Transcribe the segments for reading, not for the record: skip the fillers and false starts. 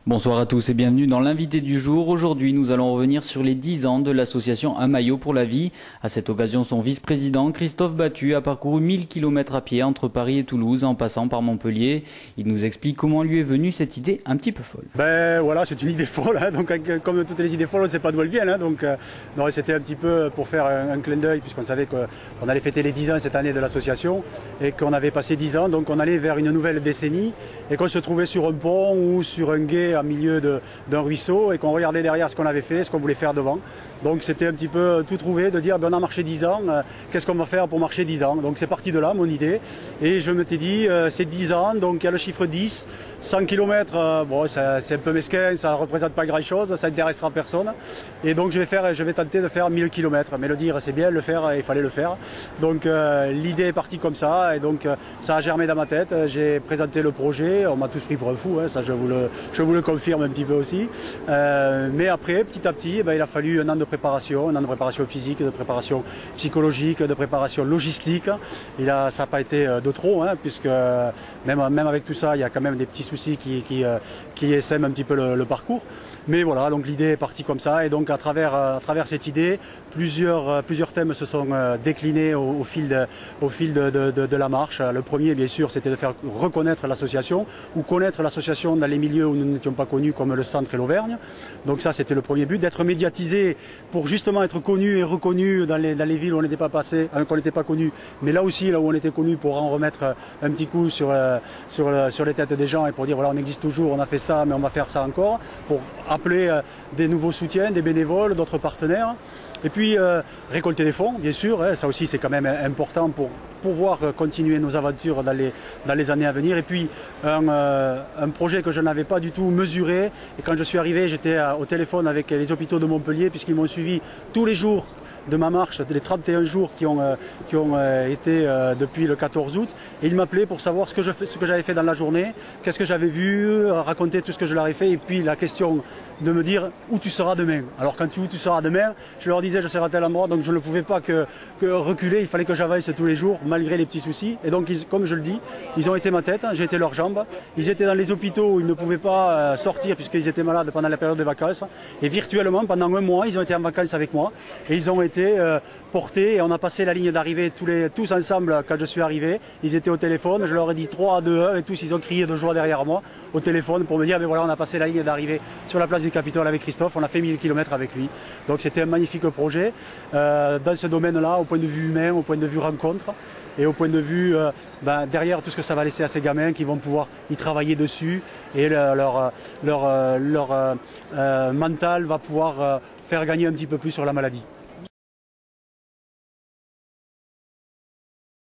Bonsoir à tous et bienvenue dans l'invité du jour. Aujourd'hui, nous allons revenir sur les 10 ans de l'association Un maillot pour la vie. À cette occasion, son vice-président, Christophe Battu, a parcouru 1000 km à pied entre Paris et Toulouse en passant par Montpellier. Il nous explique comment lui est venue cette idée un petit peu folle. Ben voilà, c'est une idée folle, hein. Donc, comme toutes les idées folles, on ne sait pas d'où elles viennent. Hein. Donc c'était un petit peu pour faire un clin d'œil, puisqu'on savait qu'on allait fêter les 10 ans cette année de l'association et qu'on avait passé 10 ans, donc on allait vers une nouvelle décennie et qu'on se trouvait sur un pont ou sur un gué au milieu d'un ruisseau et qu'on regardait derrière ce qu'on avait fait, ce qu'on voulait faire devant. Donc c'était un petit peu tout trouvé, de dire ben, on a marché 10 ans, qu'est-ce qu'on va faire pour marcher 10 ans? Donc c'est parti de là mon idée et je m'étais dit c'est 10 ans, donc il y a le chiffre 10, 100 km, bon c'est un peu mesquin, ça ne représente pas grand chose, ça n'intéressera personne et donc je vais tenter de faire 1000 km, mais le dire c'est bien, le faire il fallait le faire. Donc l'idée est partie comme ça et donc ça a germé dans ma tête, j'ai présenté le projet, on m'a tous pris pour un fou, hein, ça je vous le confirme un petit peu aussi, mais après petit à petit ben, il a fallu un an de préparation physique, de préparation psychologique, de préparation logistique. Ça n'a pas été de trop, hein, puisque même avec tout ça, il y a quand même des petits soucis qui essaiment un petit peu le parcours. Mais voilà, donc l'idée est partie comme ça, et donc à travers cette idée, plusieurs thèmes se sont déclinés au fil de la marche. Le premier, bien sûr, c'était de faire reconnaître l'association, ou connaître l'association dans les milieux où nous n'étions pas connus, comme le centre et l'Auvergne. Donc ça, c'était le premier but, d'être médiatisé pour justement être connu et reconnu dans les villes où on n'était pas passé, qu'on n'était pas connu, mais là aussi, là où on était connu, pour en remettre un petit coup sur les têtes des gens et pour dire voilà, on existe toujours, on a fait ça, mais on va faire ça encore, pour appeler des nouveaux soutiens, des bénévoles, d'autres partenaires. Et puis récolter des fonds, bien sûr, hein, ça aussi c'est quand même important pour pouvoir continuer nos aventures dans les années à venir. Et puis un projet que je n'avais pas du tout mesuré. Et quand je suis arrivé, j'étais au téléphone avec les hôpitaux de Montpellier, puisqu'ils m'ont suivi tous les jours de ma marche, les 31 jours qui ont été depuis le 14 août, et ils m'appelaient pour savoir ce que j'avais fait dans la journée, qu'est-ce que j'avais vu, raconter tout ce que je leur ai fait, et puis la question de me dire où tu seras demain. Alors quand tu seras demain, je leur disais je serai à tel endroit, donc je ne pouvais pas que reculer, il fallait que j'avance tous les jours malgré les petits soucis, et donc comme je le dis, ils ont été ma tête, j'ai été leurs jambes, ils étaient dans les hôpitaux où ils ne pouvaient pas sortir puisqu'ils étaient malades pendant la période de vacances, et virtuellement pendant un mois ils ont été en vacances avec moi, et ils ont été portés, et on a passé la ligne d'arrivée tous ensemble. Quand je suis arrivé, ils étaient au téléphone, je leur ai dit 3, 2, 1 et tous ils ont crié de joie derrière moi au téléphone pour me dire mais voilà, on a passé la ligne d'arrivée sur la place du Capitole avec Christophe, on a fait 1000 km avec lui. Donc c'était un magnifique projet dans ce domaine-là, au point de vue humain, au point de vue rencontre et au point de vue derrière tout ce que ça va laisser à ces gamins qui vont pouvoir y travailler dessus, et leur mental va pouvoir faire gagner un petit peu plus sur la maladie.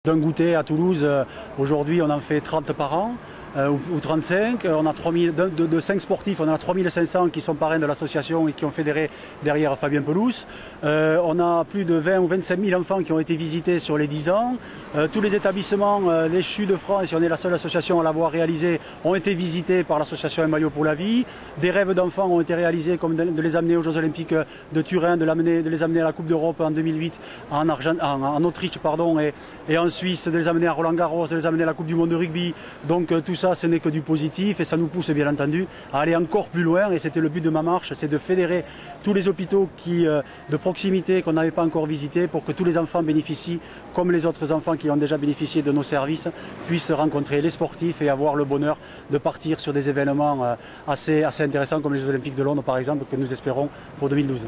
D'un goûter à Toulouse, aujourd'hui on en fait 30 par an. Ou 35, on a 5 sportifs, on a 3500 qui sont parrains de l'association et qui ont fédéré derrière Fabien Pelouse. On a plus de 20 ou 25 000 enfants qui ont été visités sur les 10 ans. Tous les établissements, les CHU de France, et on est la seule association à l'avoir réalisé, ont été visités par l'association Un maillot pour la vie. Des rêves d'enfants ont été réalisés, comme de les amener aux Jeux Olympiques de Turin, de les amener à la Coupe d'Europe en 2008 en Autriche, pardon, et en Suisse, de les amener à Roland-Garros, de les amener à la Coupe du Monde de rugby. Donc tout ça, ce n'est que du positif, et ça nous pousse bien entendu à aller encore plus loin, et c'était le but de ma marche, c'est de fédérer tous les hôpitaux de proximité qu'on n'avait pas encore visités, pour que tous les enfants bénéficient, comme les autres enfants qui ont déjà bénéficié de nos services, puissent rencontrer les sportifs et avoir le bonheur de partir sur des événements assez intéressants comme les Jeux Olympiques de Londres par exemple, que nous espérons pour 2012.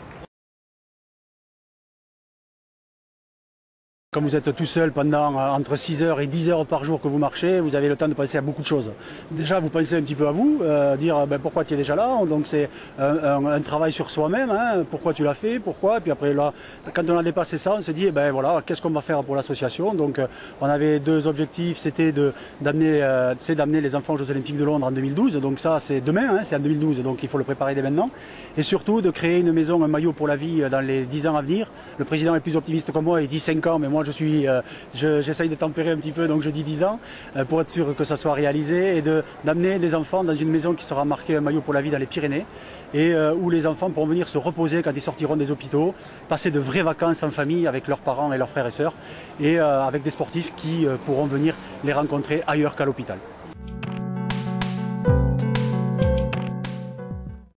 Quand vous êtes tout seul pendant entre 6 heures et 10 heures par jour que vous marchez, vous avez le temps de penser à beaucoup de choses. Déjà, vous pensez un petit peu à vous, dire pourquoi tu es déjà là. Donc c'est un travail sur soi-même, hein, pourquoi tu l'as fait, pourquoi. Et puis après, là, quand on a dépassé ça, on se dit, voilà, qu'est-ce qu'on va faire pour l'association. Donc on avait 2 objectifs, c'était d'amener les enfants aux Jeux Olympiques de Londres en 2012. Donc ça, c'est demain, hein, c'est en 2012, donc il faut le préparer dès maintenant. Et surtout de créer une maison, un maillot pour la vie dans les 10 ans à venir. Le président est plus optimiste que moi, il dit 5 ans, mais moi j'essaye de tempérer un petit peu, donc je dis 10 ans, pour être sûr que ça soit réalisé, et d'amener les enfants dans une maison qui sera marquée Un maillot pour la vie dans les Pyrénées, et où les enfants pourront venir se reposer quand ils sortiront des hôpitaux, passer de vraies vacances en famille avec leurs parents et leurs frères et sœurs, et avec des sportifs qui pourront venir les rencontrer ailleurs qu'à l'hôpital.